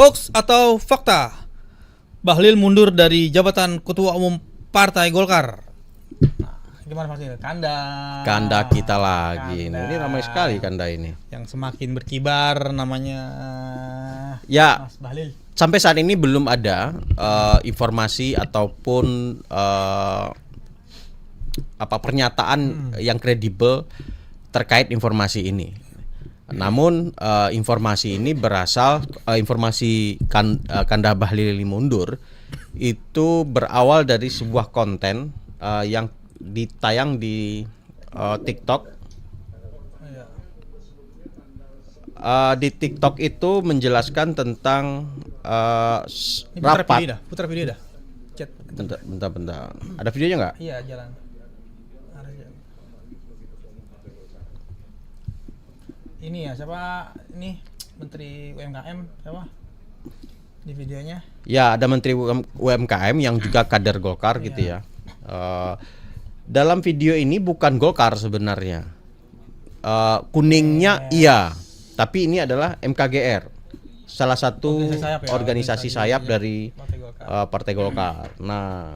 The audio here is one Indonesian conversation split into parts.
Hoax atau fakta? Bahlil mundur dari jabatan Ketua Umum Partai Golkar. Nah, gimana Mas? Kanda kita lagi. Ini ramai sekali kanda ini. Yang semakin berkibar namanya Ya, Mas Bahlil. sampai saat ini belum ada informasi ataupun pernyataan yang kredibel terkait informasi ini. Namun informasi ini berasal Kanda Bahlil mundur itu berawal dari sebuah konten yang ditayang di TikTok. Di TikTok itu menjelaskan tentang rapat. Putar video dah. Chat. Bentar. Ada videonya nggak? Iya, jalan. Ini ya, siapa? Ini Menteri UMKM siapa? Di videonya. Ya, ada Menteri UMKM yang juga kader Golkar gitu ya. Dalam video ini bukan Golkar sebenarnya. Kuningnya iya, tapi ini adalah MKGR, salah satu organisasi sayap dari Partai Golkar. Nah,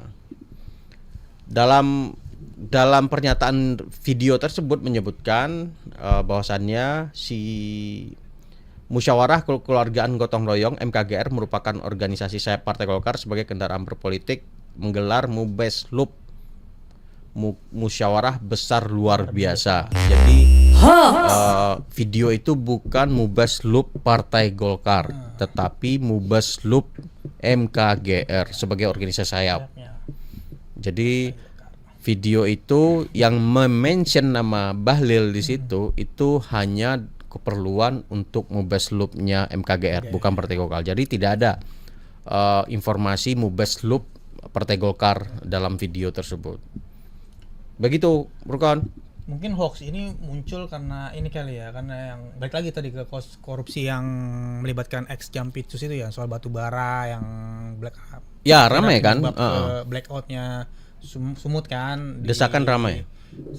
dalam pernyataan video tersebut menyebutkan bahwasannya si Musyawarah Kekeluargaan Gotong Royong MKGR merupakan organisasi sayap Partai Golkar sebagai kendaraan berpolitik menggelar Mubeslup, musyawarah besar luar biasa. Jadi video itu bukan Mubeslup Partai Golkar, tetapi Mubeslup MKGR sebagai organisasi sayap. Jadi video itu yang mention nama Bahlil di situ itu hanya keperluan untuk Mubeslupnya MKGR, bukan Partai Golkar. Jadi tidak ada informasi Mubeslup Partai Golkar dalam video tersebut. Begitu, Burkon. Mungkin hoax ini muncul karena ini kali ya, karena yang balik lagi tadi ke korupsi yang melibatkan ex Jampitsus itu ya, soal batu bara yang black. Ya, ramai kan? Blackoutnya Sumut kan. Desakan ramai.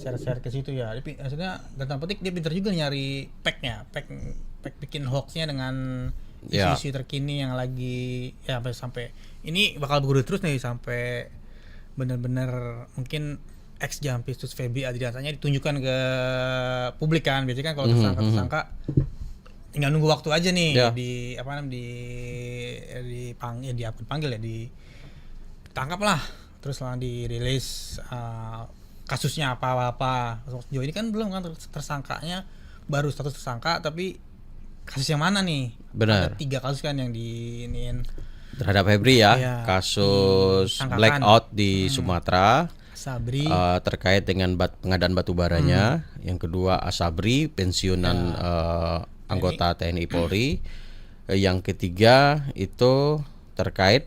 Share ke situ ya. Maksudnya dalam petik dia pintar juga nyari pack bikin hoaxnya dengan isu-isu terkini yang lagi ya sampai ini bakal bergulir terus nih sampai benar-benar mungkin ex Jampitsus Febri Adriansanya ditunjukkan ke publik kan. Biasanya kan kalau tersangka tinggal nunggu waktu aja nih dipanggil ya, ditangkap lah, terus lah dirilis kasusnya apa. Sejauh ini kan belum kan tersangkanya, baru status tersangka tapi kasus yang mana nih? Benar. Ada 3 kasus kan yang diiniin terhadap Febri ya, kasus blackout di Sumatera, Sabri terkait dengan pengadaan batu baranya, yang kedua Asabri pensiunan anggota TNI Polri, yang ketiga itu terkait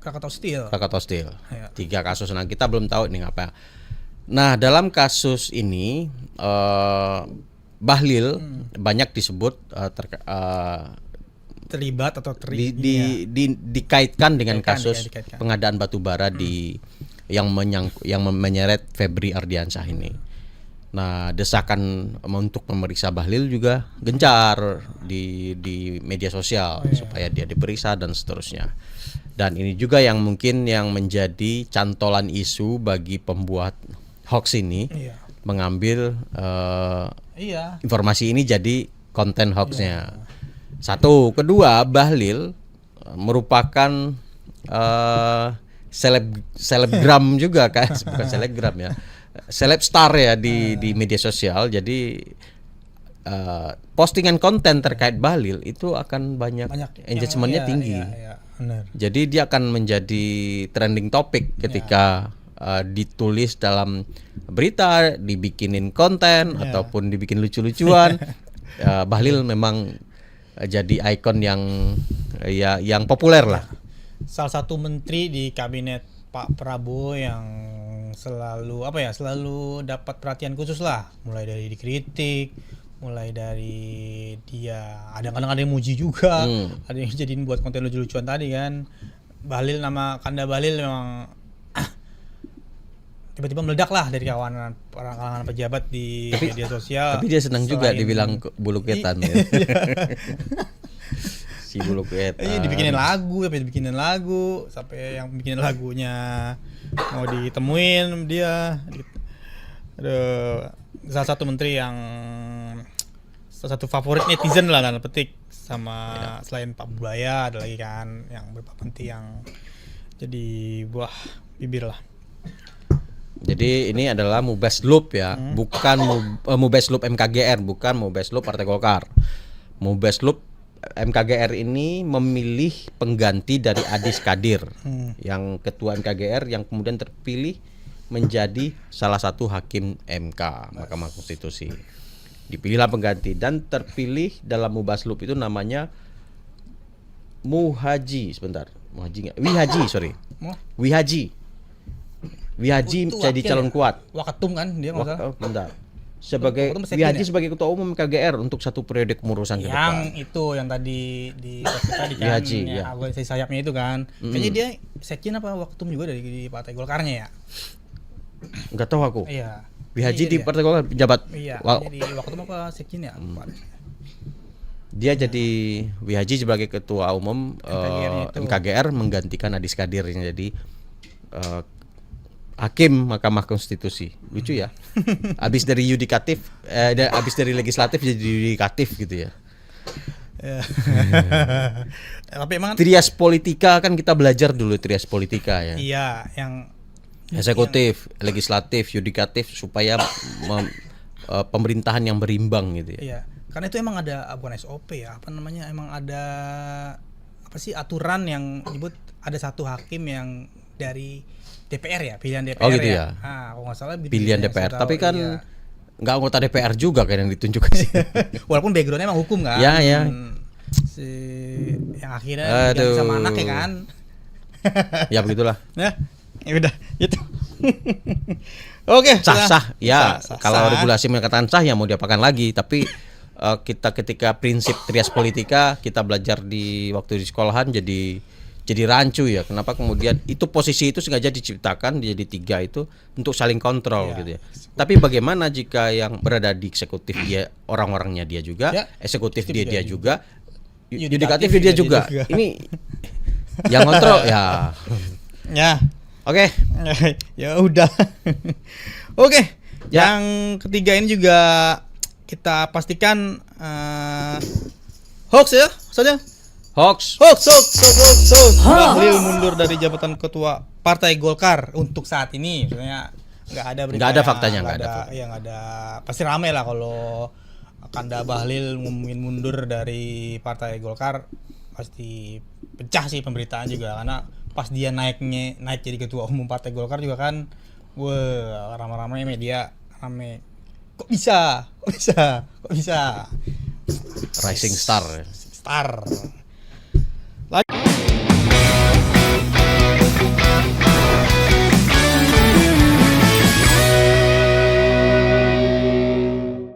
Krakatau Steel. 3 kasus. Nah, kita belum tahu nih apa. Nah, dalam kasus ini Bahlil banyak disebut terlibat atau dikaitkan dengan kasus pengadaan batu bara yang menyeret Febri Ardiansyah ini. Nah, desakan untuk memeriksa Bahlil juga gencar di media sosial supaya dia diperiksa dan seterusnya. Dan ini juga yang mungkin yang menjadi cantolan isu bagi pembuat hoax ini, mengambil informasi ini jadi konten hoaxnya. Satu, kedua, Bahlil merupakan selebgram juga kan, bukan selebgram ya, selebstar ya di media sosial. Jadi postingan konten terkait Bahlil itu akan banyak engagementnya tinggi. Benar. Jadi dia akan menjadi trending topic ketika ditulis dalam berita, dibikinin konten ataupun dibikin lucu-lucuan. Bahlil memang jadi ikon yang populer lah. Salah satu menteri di kabinet Pak Prabowo yang selalu dapat perhatian khusus lah, mulai dari dikritik, mulai dari dia kadang-kadang ada yang muji juga, ada yang jadiin buat konten lucu-lucuan tadi kan. Bahlil, nama Kanda Bahlil memang tiba-tiba meledak lah dari kalangan pejabat di media sosial. Tapi dia senang juga dibilang bulu ketan ya. Si Buluku Etan. Dibikinin lagu, sampai yang bikin lagunya mau ditemuin dia. Aduh, salah satu menteri yang salah satu favorit netizen lah dalam petik sama selain Pak Budaya ada lagi kan yang beberapa menteri yang jadi buah bibir lah. Jadi ini adalah Mubaslup ya, bukan Mubaslup MKGR, bukan Mubaslup Partai Golkar. Mubaslup MKGR ini memilih pengganti dari Adis Kadir, yang ketua MKGR yang kemudian terpilih menjadi salah satu hakim MK, Mahkamah Konstitusi. Dipilihlah pengganti dan terpilih dalam Mubaslup itu namanya Wihaji jadi calon kuat. Waketum kan dia nggak salah. Bentar. Sebagai Wihaji sebagai ketua umum KGR untuk satu periode kemurusan ke depan. Yang itu yang tadi di tadi kan Wihaji, ya. organisasi sayapnya itu kan. Kayaknya dia sekjen apa waketum juga dari Partai Golkarnya ya. Enggak tahu aku. Iya. Wihaji di Partai Golkar pejabat. Iya. Jadi waketum apa sekjen ya? Dia jadi Wihaji sebagai ketua umum MKGR menggantikan Adis Kadir yang jadi hakim Mahkamah Konstitusi. Lucu ya. Habis dari yudikatif habis dari legislatif jadi yudikatif gitu ya. Tapi emang trias politika kan kita belajar dulu trias politika ya. Iya, yang eksekutif, legislatif, yudikatif supaya pemerintahan yang berimbang gitu ya. Iya. Karena itu emang ada bukan SOP ya, apa namanya? Emang ada apa sih aturan yang menyebut ada satu hakim yang dari DPR ya, pilihan DPR. Oh gitu ya. Ah, kalau nggak salah pilihan DPR. Tapi kan nggak anggota DPR juga kan yang ditunjuk sih. Walaupun backgroundnya emang hukum kan. Ya ya. Si yang akhirnya diganti sama anak ya kan. Ya begitulah. Ya udah itu. Oke, sah ya. Sah. Kalau regulasi mengatakan sah ya mau diapakan lagi. Tapi kita ketika prinsip trias politika kita belajar di waktu di sekolahan jadi rancu ya. Kenapa kemudian itu posisi itu sengaja diciptakan jadi tiga itu untuk saling kontrol gitu ya. Tapi bagaimana jika yang berada di eksekutif dia orang-orangnya dia juga, eksekutif dia juga, yudikatif dia juga. Ini yang kontrol ya. Ya. Oke. Ya udah. Oke. Yang ketiga ini juga kita pastikan hoax ya saja. Hoax. Bahlil mundur dari jabatan ketua Partai Golkar untuk saat ini. Sebenarnya nggak ada berita. Nggak ada faktanya, nggak ada. Pasti ramai lah kalau Kanda Bahlil ngomongin mundur dari Partai Golkar, pasti pecah sih pemberitaan juga karena pas dia naik jadi ketua umum Partai Golkar juga kan, wah ramai-ramai media rame. Kok bisa? Rising Star.